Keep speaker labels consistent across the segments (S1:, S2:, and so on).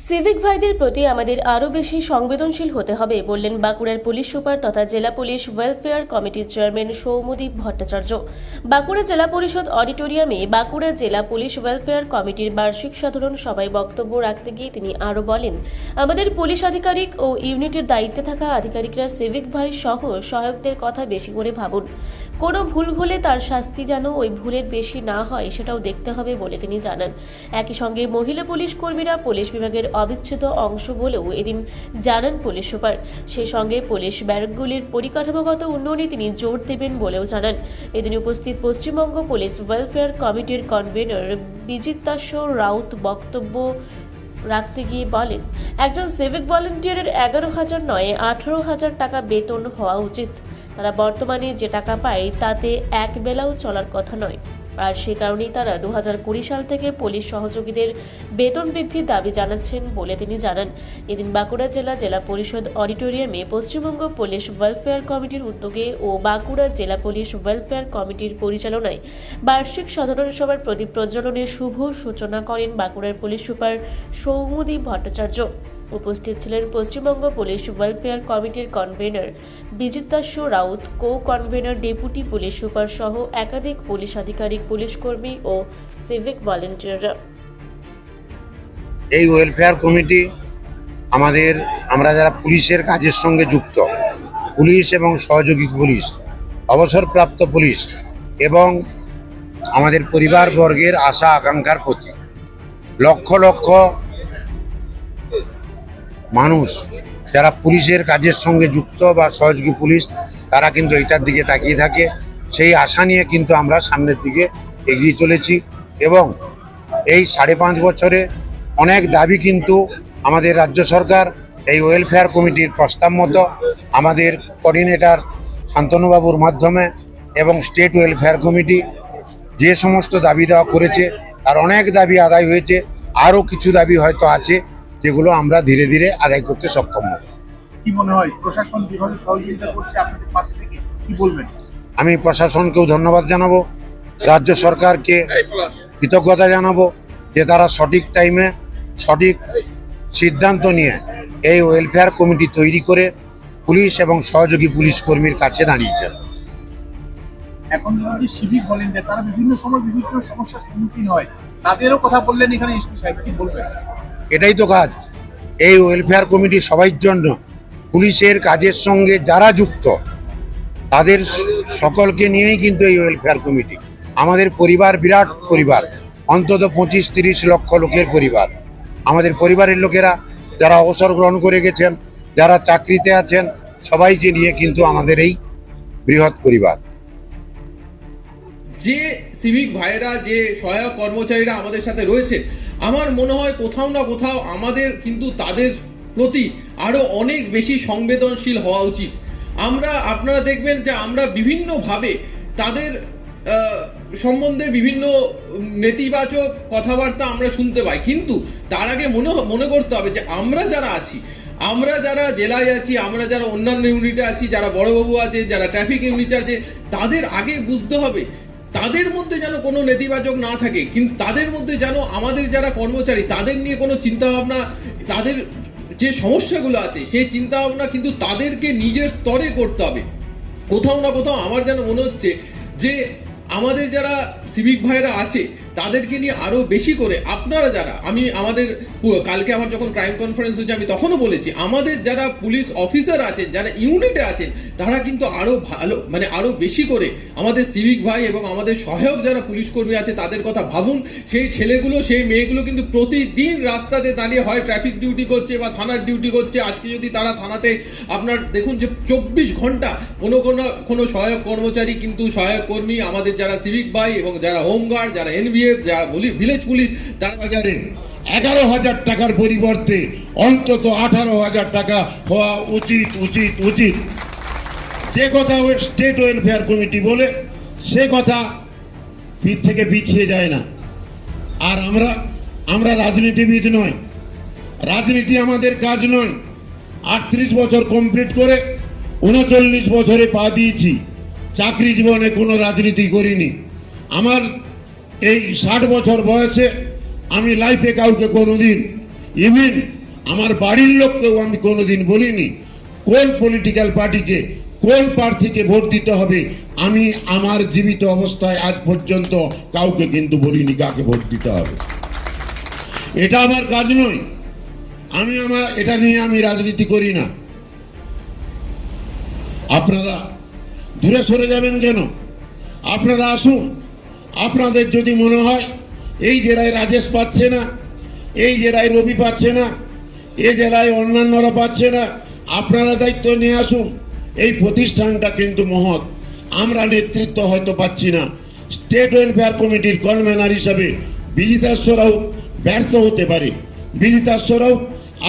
S1: Civic ভাইদের প্রতি আমাদের আরও বেশি সংবেদনশীল হতে হবে বললেন বাঁকুড়ার পুলিশ সুপার তথা জেলা পুলিশ ওয়েলফেয়ার কমিটির চেয়ারম্যান সৌম্যদীপ ভট্টাচার্য। বাঁকুড়া জেলা পরিষদ অডিটোরিয়ামে বাঁকুড়া জেলা পুলিশ ওয়েলফেয়ার কমিটির বার্ষিক সাধারণ সভায় বক্তব্য রাখতে গিয়ে তিনি আরও বলেন, আমাদের পুলিশ আধিকারিক ও ইউনিটের দায়িত্বে থাকা আধিকারিকরা সিভিক ভাই সহ সহায়কদের কথা বেশি করে ভাবুন। কোনো ভুল হলে তার শাস্তি যেন ওই ভুলের বেশি না হয় সেটাও দেখতে হবে বলে তিনি জানান। একই সঙ্গে মহিলা পুলিশ কর্মীরা পুলিশ বিভাগের অবিচ্ছেদ্য অংশ বলেও এদিন জানান পুলিশ সুপার। সেই সঙ্গে পুলিশ ব্যারাকগুলির পরিকাঠামোগত উন্নয়নে তিনি জোর দেবেন বলেও জানান। এদিন উপস্থিত পশ্চিমবঙ্গ পুলিশ ওয়েলফেয়ার কমিটির কনভেনর বিজিতাস্য রাউত বক্তব্য রাখতে গিয়ে বলেন, একজন সিভিক ভলান্টিয়ারের 11,000 নয় 18,000 টাকা বেতন হওয়া উচিত। তারা বর্তমানে যে টাকা পায় তাতে এক বেলাও চলার কথা নয়, আর সে কারণেই তারা 2020 সাল থেকে পুলিশ সহযোগীদের বেতন বৃদ্ধির দাবি জানাচ্ছেন বলে তিনি জানান। এদিন বাঁকুড়া জেলা পরিষদ অডিটোরিয়ামে পশ্চিমবঙ্গ পুলিশ ওয়েলফেয়ার কমিটির উদ্যোগে ও বাঁকুড়া জেলা পুলিশ ওয়েলফেয়ার কমিটির পরিচালনায় বার্ষিক সাধারণ সভার প্রদীপ প্রজ্বলনের শুভ সূচনা করেন বাঁকুড়ার পুলিশ সুপার সৌম্যদীপ ভট্টাচার্য। উপস্থিত ছিলেন পশ্চিমবঙ্গ পুলিশ ওয়েলফেয়ার কমিটির কনভেনর বিজিতাস্য রাউত, কো কনভেনর ডেপুটি পুলিশ সুপার সহ একাধিক পুলিশ আধিকারিক, পুলিশ কর্মী ও সিভিক ভলান্টিয়াররা।
S2: এই ওয়েলফেয়ার কমিটি আমরা যারা পুলিশের কাজের সঙ্গে যুক্ত, পুলিশ এবং সহযোগী পুলিশ, অবসরপ্রাপ্ত পুলিশ এবং আমাদের পরিবারবর্গের আশা আকাঙ্ক্ষার প্রতি লক্ষ লক্ষ মানুষ যারা পুলিশের কাজের সঙ্গে যুক্ত বা সহযোগী পুলিশ, তারা কিন্তু এটার দিকে তাকিয়ে থাকে। সেই আশা নিয়ে কিন্তু আমরা সামনের দিকে এগিয়ে চলেছি এবং এই 5.5 বছরে অনেক দাবি কিন্তু আমাদের রাজ্য সরকার এই ওয়েলফেয়ার কমিটির প্রস্তাব মতো আমাদের কোঅর্ডিনেটর শান্তনুবাবুর মাধ্যমে এবং স্টেট ওয়েলফেয়ার কমিটি যে সমস্ত দাবি দেওয়া করেছে তার অনেক দাবি আদায় হয়েছে। আরও কিছু দাবি হয়তো আছে যেগুলো আমরা ধীরে ধীরে আদায় করতে সক্ষম হব।
S3: কি মনে হয় প্রশাসন কিভাবে সহযোগিতা করছে আপনাদের পাশে থেকে, কি বলবেন?
S2: আমি প্রশাসনকেও ধন্যবাদ জানাবো, রাজ্য সরকারকে কৃতজ্ঞতা জানাবো যে তারা সঠিক টাইমে সঠিক সিদ্ধান্ত নিয়ে এই ওয়েলফেয়ার কমিটি তৈরি করে পুলিশ এবং সহযোগী পুলিশ কর্মীর কাছে দাঁড়িয়েছেন।
S3: এখন যে সিভিক ভলেন্টিয়ার তারা বিভিন্ন সময় বিভিন্ন সমস্যার সম্মুখীন হয়, তাদেরও কথা বললেন এখানে এসপি সাহেব, কি বলবেন?
S2: এটাই তো কাজ এই ওয়েলফেয়ার কমিটি, সবাইর জন্য। পুলিশের কাজের সঙ্গে যারা যুক্ত তাদের সকলকে নিয়েই কিন্তু এই ওয়েলফেয়ার কমিটি। আমাদের পরিবার বিরাট পরিবার, অন্তত 25-30 লক্ষ লোকের পরিবার। আমাদের পরিবারের লোকেরা যারা অবসর গ্রহণ করে গেছেন, যারা চাকরিতে আছেন, সবাইকে নিয়ে কিন্তু আমাদের এই বৃহৎ পরিবার।
S4: যে সিভিক ভাইরা, যে সহায়ক কর্মচারীরা আমাদের সাথে রয়েছে, আমার মনে হয় কোথাও না কোথাও আমাদের কিন্তু তাদের প্রতি আরো অনেক বেশি সংবেদনশীল হওয়া উচিত। আপনারা দেখবেন যে আমরা বিভিন্নভাবে তাদের সম্বন্ধে বিভিন্ন নেতিবাচক কথাবার্তা আমরা শুনতে পাই, কিন্তু তার আগে মনে করতে হবে যে আমরা যারা আছি, আমরা যারা জেলায় আছি, আমরা যারা অন্যান্য ইউনিটে আছি, যারা বড়বাবু আছে, যারা ট্রাফিক ইউনিট আছে, তাদের আগে বুঝতে হবে তাদের মধ্যে যেন কোনো নেতিবাচক না থাকে, কিন্তু তাদের মধ্যে যেন আমাদের যারা কর্মচারী তাদের নিয়ে কোনো চিন্তাভাবনা, তাদের যে সমস্যাগুলো আছে সেই চিন্তাভাবনা কিন্তু তাদেরকে নিজের স্তরে করতে হবে। কোথাও না কোথাও আমার যেন মনে হচ্ছে যে আমাদের যারা সিভিক ভাইরা আছে তাদেরকে নিয়ে আরো বেশি করে আপনারা যারা, কালকে আমার যখন ক্রাইম কনফারেন্স হচ্ছে আমি তখনও বলেছি, আমাদের যারা পুলিশ অফিসার আছেন, যারা ইউনিটে আছেন, তারা কিন্তু আরো ভালো, আরো বেশি করে আমাদের সিভিক ভাই এবং আমাদের সহায়ক যারা পুলিশ কর্মী আছে তাদের কথা ভাবুন। সেই ছেলেগুলো, সেই মেয়েগুলো কিন্তু প্রতিদিন রাস্তাতে দাঁড়িয়ে হয় ট্রাফিক ডিউটি করছে বা থানার ডিউটি করছে। আজকে যদি তারা থানাতে আপনার দেখুন যে 24 ঘন্টা কোনো সহায়ক কর্মচারী কিন্তু সহায়ক কর্মী, আমাদের যারা সিভিক ভাই এবং যারা হোমগার্ড, যারা এনভিএফ, যারা ভিলেজ পুলিশ, তারা
S5: 11,000 টাকার পরিবর্তে অন্তত 18,000 টাকা হওয়া উচিত। যে কথা স্টেট ওয়েলফেয়ার কমিটি বলে সে কথা থেকে পিছিয়ে যায় না। আর আমরা রাজনীতিবিদ নয়, রাজনীতি আমাদের কাজ নয়। 38 বছর কমপ্লিট করে 39 বছরে পা দিয়েছি, চাকরি জীবনে কোনো রাজনীতি করিনি। আমার এই 60 বছর বয়সে আমি লাইফে কাউকে কোনোদিন ইভেন আমার বাড়ির লোককেও আমি কোনোদিন বলিনি কোন পলিটিক্যাল পার্টিকে কোন প্রার্থীকে ভোট দিতে হবে। আমি আমার জীবিত অবস্থায় আজ পর্যন্ত কাউকে কিন্তু বলিনি কাকে ভোট দিতে হবে। এটা আমার কাজ নয়, এটা নিয়ে আমি রাজনীতি করি না। আপনারা দূরে সরে যাবেন কেন? আপনারা আসুন। আপনাদের যদি মনে হয় এই জেলায় রাজেশ পাচ্ছে না, এই জেলায় রবি পাচ্ছে না, এই জেলায় অন্যান্যরা পাচ্ছে না, আপনারা দায়িত্ব নিয়ে আসুন। এই প্রতিষ্ঠানটা কিন্তু মহৎ। আমরা নেতৃত্ব হয়তো পাচ্ছি না। স্টেট ওয়েলফেয়ার কমিটির কনভেনার হিসাবে বিজিতাশ্ব রাউত ব্যর্থ হতে পারে। বিজিতাশ্ব রাউত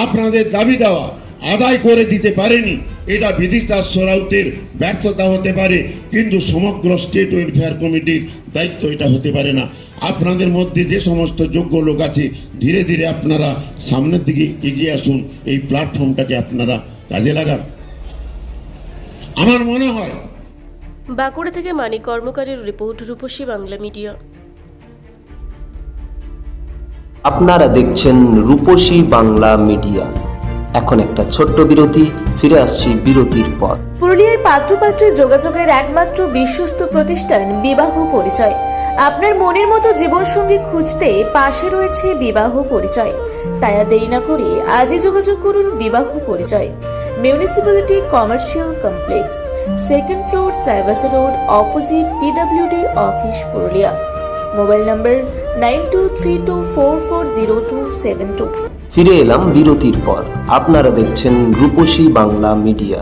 S5: আপনাদের দাবি দেওয়া আদায় করে দিতে পারেনি, এটা বিজিতাশ্ব রাউতের ব্যর্থতা হতে পারে, কিন্তু সমগ্র স্টেট ওয়েলফেয়ার কমিটির দায়িত্ব এটা হতে পারে না। আপনাদের মধ্যে যে সমস্ত যোগ্য লোক আছে ধীরে ধীরে আপনারা সামনের দিকে এগিয়ে আসুন, এই প্ল্যাটফর্মটাকে আপনারা কাজে লাগান। আমার মনে হয়
S1: বাঁকুড়া থেকে মানিক কর্মকারের রিপোর্ট, রূপসী বাংলা মিডিয়া।
S6: আপনারা দেখছেন রূপসী বাংলা মিডিয়া। এখন একটা ছোট্ট বিরতি, ফিরে আসছি বিরতির পর।
S7: পুরুলিয়ায় পাত্রপাত্রী যোগাযোগের একমাত্র বিশ্বস্ত প্রতিষ্ঠান বিবাহ পরিচয়। আপনার মনের মতো জীবনসঙ্গী খুঁজতে পাশে রয়েছে বিবাহ পরিচয়। তাই আর দেরি না করে আজই যোগাযোগ করুন বিবাহ পরিচয়। Municipality commercial complex, 2nd floor, Chaibasa road, opposite PWD office, Purulia. Mobile নম্বর 9232440272।
S6: ফিরে এলাম বিরতির পর। আপনারা দেখছেন রূপসী বাংলা মিডিয়া।